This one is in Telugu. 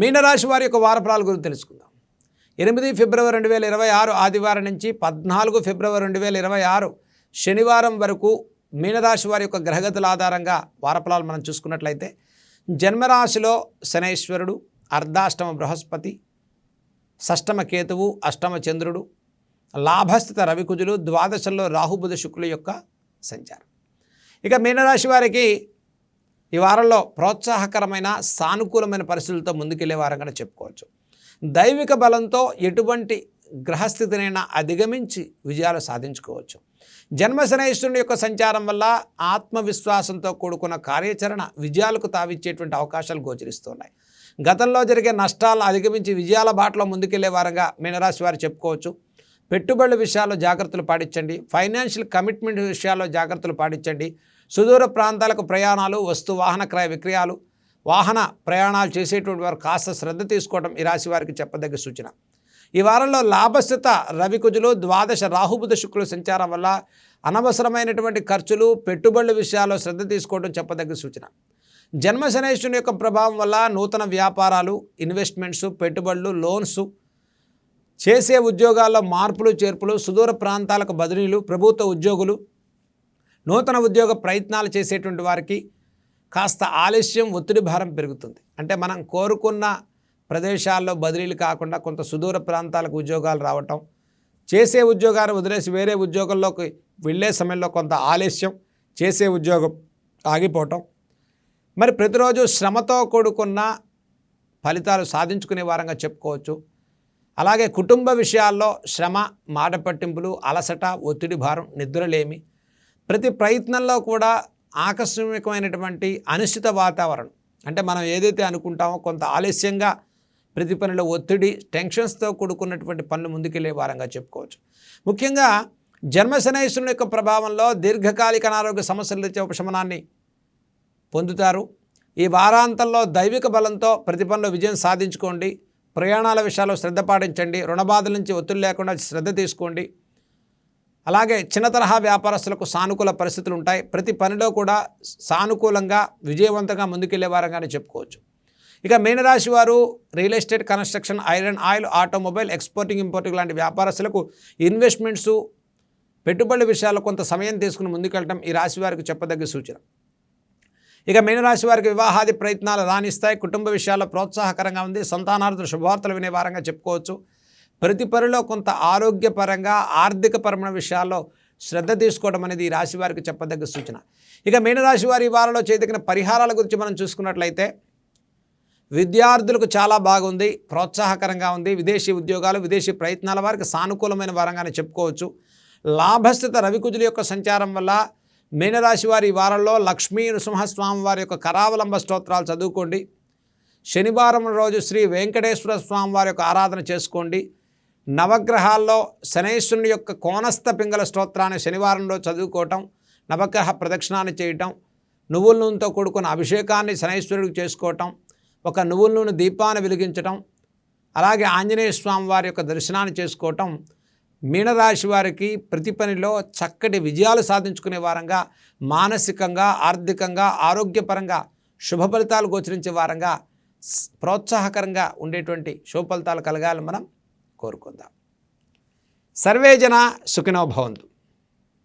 మీనరాశి వారి యొక్క వార ఫలాల గురించి తెలుసుకుందాం. 8 ఫిబ్రవరి 2026 ఆదివారం నుంచి 14 ఫిబ్రవరి 2026 శనివారం వరకు మీనరాశి వారి యొక్క గ్రహగతుల ఆధారంగా వార ఫలాలు మనం చూసుకున్నట్లయితే, జన్మరాశిలో శనైశ్వరుడు, అర్ధాష్టమ బృహస్పతి, షష్టమ కేతువు, అష్టమ చంద్రుడు, లాభస్థిత రవికుజులు, ద్వాదశంలో రాహుబుధ శుక్రుల యొక్క సంచారం. ఇక మీనరాశి వారికి ఈ వారంలో ప్రోత్సాహకరమైన సానుకూలమైన పరిస్థితులతో ముందుకెళ్లే వారంగా చెప్పుకోవచ్చు. దైవిక బలంతో ఎటువంటి గ్రహస్థితినైనా అధిగమించి విజయాలు సాధించుకోవచ్చు. జన్మశనైశ్వరుని యొక్క సంచారం వల్ల ఆత్మవిశ్వాసంతో కూడుకున్న కార్యాచరణ విజయాలకు తావిచ్చేటువంటి అవకాశాలు గోచరిస్తున్నాయి. గతంలో జరిగే నష్టాలను అధిగమించి విజయాల బాటలో ముందుకెళ్లే వారంగా మీనరాశి వారు చెప్పుకోవచ్చు. పెట్టుబడుల విషయాల్లో జాగ్రత్తలు పాటించండి. ఫైనాన్షియల్ కమిట్మెంట్ విషయాల్లో జాగ్రత్తలు పాటించండి. సుదూర ప్రాంతాలకు ప్రయాణాలు, వస్తు వాహన క్రయ విక్రయాలు, వాహన ప్రయాణాలు చేసేటువంటి వారు కాస్త శ్రద్ధ తీసుకోవడం ఈ రాశి వారికి చెప్పదగ్గ సూచన. ఈ వారంలో లాభస్థిత రవికుజులు, ద్వాదశ రాహుబుధ శుక్రుల సంచారం వల్ల అనవసరమైనటువంటి ఖర్చులు, పెట్టుబడుల విషయాల్లో శ్రద్ధ తీసుకోవడం చెప్పదగ్గ సూచన. జన్మశనైశ్వరుని యొక్క ప్రభావం వల్ల నూతన వ్యాపారాలు, ఇన్వెస్ట్మెంట్స్, పెట్టుబడులు, లోన్స్, చేసే ఉద్యోగాల్లో మార్పులు చేర్పులు, సుదూర ప్రాంతాలకు బదిలీలు, ప్రభుత్వ ఉద్యోగులు, నూతన ఉద్యోగ ప్రయత్నాలు చేసేటువంటి వారికి కాస్త ఆలస్యం, ఒత్తిడి భారం పెరుగుతుంది. అంటే మనం కోరుకున్న ప్రదేశాల్లో బదిలీలు కాకుండా కొంత సుదూర ప్రాంతాలకు ఉద్యోగాలు రావటం, చేసే ఉద్యోగాన్ని వదిలేసి వేరే ఉద్యోగంలోకి వెళ్ళే సమయంలో కొంత ఆలస్యం, చేసే ఉద్యోగం ఆగిపోవటం, మరి ప్రతిరోజు శ్రమతో కూడుకున్న ఫలితాలు సాధించుకునే వారంగా చెప్పుకోవచ్చు. అలాగే కుటుంబ విషయాల్లో శ్రమ, మాట పట్టింపులు, అలసట, ఒత్తిడి భారం, నిద్రలేమి, ప్రతి ప్రయత్నంలో కూడా ఆకస్మికమైనటువంటి అనిశ్చిత వాతావరణం. అంటే మనం ఏదైతే అనుకుంటామో కొంత ఆలస్యంగా ప్రతి పనిలో ఒత్తిడి, టెన్షన్స్తో కూడుకున్నటువంటి పనులు ముందుకెళ్లే వారంగా చెప్పుకోవచ్చు. ముఖ్యంగా జన్మశనైశ్వరుని యొక్క ప్రభావంలో దీర్ఘకాలిక అనారోగ్య సమస్యల నుంచి ఉపశమనాన్ని పొందుతారు. ఈ వారాంతంలో దైవిక బలంతో ప్రతి పనిలో విజయం సాధించుకోండి. ప్రయాణాల విషయాల్లో శ్రద్ధ పాటించండి. రుణబాధల నుంచి ఒత్తిడి లేకుండా శ్రద్ధ తీసుకోండి. అలాగే చిన్న తరహా వ్యాపారస్తులకు సానుకూల పరిస్థితులు ఉంటాయి. ప్రతి పనిలో కూడా సానుకూలంగా విజయవంతంగా ముందుకెళ్లే వారంగానే చెప్పుకోవచ్చు. ఇక మీనరాశి వారు real estate, construction, iron, oil, automobile, exporting, importing లాంటి వ్యాపారస్తులకు ఇన్వెస్ట్మెంట్స్, పెట్టుబడుల విషయాల్లో కొంత సమయం తీసుకుని ముందుకెళ్ళటం ఈ రాశి వారికి చెప్పదగ్గ సూచన. ఇక మీనరాశి వారికి వివాహాది ప్రయత్నాలు రాణిస్తాయి. కుటుంబ విషయాల్లో ప్రోత్సాహకరంగా ఉంది. సంతానార్థుల శుభవార్తలు వినే వారంగా చెప్పుకోవచ్చు. ప్రతి పనిలో కొంత ఆరోగ్యపరంగా, ఆర్థికపరమైన విషయాల్లో శ్రద్ధ తీసుకోవడం అనేది ఈ రాశి వారికి చెప్పదగ్గ సూచన. ఇక మీనరాశి వారి ఈ వారంలో చేయదగిన పరిహారాల గురించి మనం చూసుకున్నట్లయితే, విద్యార్థులకు చాలా బాగుంది, ప్రోత్సాహకరంగా ఉంది. విదేశీ ఉద్యోగాలు, విదేశీ ప్రయత్నాల వారికి సానుకూలమైన వారంగానే చెప్పుకోవచ్చు. లాభస్థిత రవికుజుల యొక్క సంచారం వల్ల మీనరాశి వారి ఈ వారంలో లక్ష్మీ నృసింహస్వామి వారి యొక్క కరావలంబ స్తోత్రాలు చదువుకోండి. శనివారం రోజు శ్రీ వెంకటేశ్వర స్వామి వారి యొక్క ఆరాధన చేసుకోండి. నవగ్రహాల్లో శనైశ్వరుని యొక్క కోనస్థ పింగళ స్తోత్రాన్ని శనివారంలో చదువుకోవటం, నవగ్రహ ప్రదక్షిణాన్ని చేయటం, నువ్వుల నూనెతో కూడుకున్న అభిషేకాన్ని శనైశ్వరుడికి చేసుకోవటం, ఒక నువ్వుల నూనె దీపాన్ని వెలిగించటం, అలాగే ఆంజనేయ స్వామి వారి యొక్క దర్శనాన్ని చేసుకోవటం మీనరాశి వారికి ప్రతి పనిలో చక్కటి విజయాలు సాధించుకునే వారంగా, మానసికంగా, ఆర్థికంగా, ఆరోగ్యపరంగా శుభ ఫలితాలు గోచరించే వారంగా, ప్రోత్సాహకరంగా ఉండేటువంటి శుభ ఫలితాలు కలగాలని మనం కోరుకుందాం. సర్వే జన సుఖినో భవంతు.